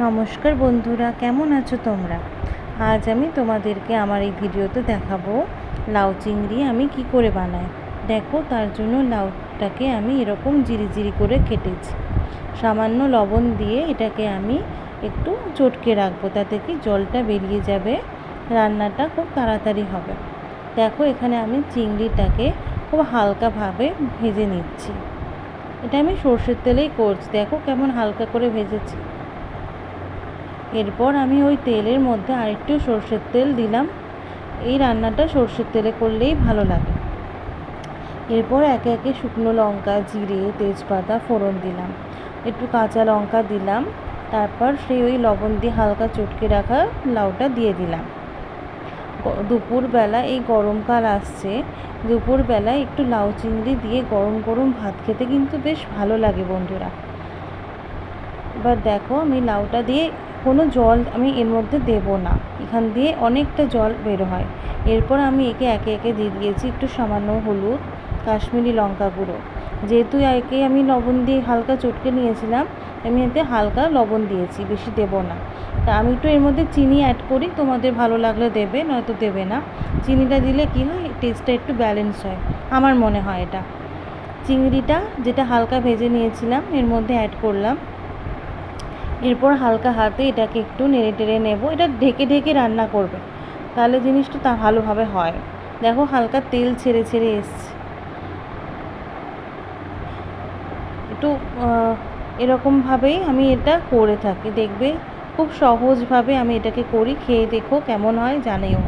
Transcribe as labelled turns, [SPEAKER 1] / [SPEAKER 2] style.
[SPEAKER 1] নমস্কার বন্ধুরা, কেমন আছো তোমরা? আজ আমি তোমাদেরকে আমার এই ভিডিওতে দেখাবো লাউ চিংড়ি আমি কি করে বানাই। দেখো, তার জন্য লাউটাকে আমি এরকম জিরি করে কেটেছি। সামান্য লবণ দিয়ে এটাকে আমি একটু চটকে রাখবো, তাতে কি জলটা বেরিয়ে যাবে, রান্নাটা খুব তাড়াতাড়ি হবে। দেখো, এখানে আমি চিংড়িটাকে খুব হালকাভাবে ভেজে নিচ্ছি। এটা আমি সর্ষের তেলেই করছি। দেখো কেমন হালকা করে ভেজেছি। এরপর আমি ওই তেলের মধ্যে আরেকটু সর্ষের তেল দিলাম। এই রান্নাটা সর্ষের তেলে করলেই ভালো লাগে। এরপর একে একে শুকনো লঙ্কা, জিরে, তেজপাতা ফোড়ন দিলাম, একটু কাঁচা লঙ্কা দিলাম। তারপর সেই ওই লবণ দিয়ে হালকা চটকে রাখা লাউটা দিয়ে দিলাম। দুপুরবেলা, এই গরমকাল আসছে, দুপুরবেলায় একটু লাউ চিংড়ি দিয়ে গরম গরম ভাত খেতে কিন্তু বেশ ভালো লাগে বন্ধুরা। এবার দেখো, আমি লাউটা দিয়ে কোনো জল আমি এর মধ্যে দেব না, এখান দিয়ে অনেকটা জল বের হয়। এরপর আমি একে একে দিয়ে দিয়েছি একটু সামান্য হলুদ, কাশ্মীরি লঙ্কা গুঁড়ো। যেহেতু একে আমি লবণ দিয়ে হালকা চটকে নিয়েছিলাম, আমি এতে হালকা লবণ দিয়েছি, বেশি দেব না। তা আমি একটু এর মধ্যে চিনি অ্যাড করি, তোমাদের ভালো লাগলে দেবে, নয়তো দেবে না। চিনিটা দিলে কি হয়, টেস্টটা একটু ব্যালেন্স হয়, আমার মনে হয়। এটা চিংড়িটা যেটা হালকা ভেজে নিয়েছিলাম এর মধ্যে অ্যাড করলাম। এরপর হালকা হাতে এটাকে একটু নেড়ে টেড়ে নেব। এটা ঢেকে ঢেকে রান্না করবে, তাহলে জিনিসটা তা ভালোভাবে হয়। দেখো, হালকা তেল ছেড়ে ছেড়ে এসছে। একটু এরকমভাবেই আমি এটা করে থাকি। দেখবে খুব সহজভাবে আমি এটাকে করি। খেয়ে দেখো কেমন হয়, জানিও।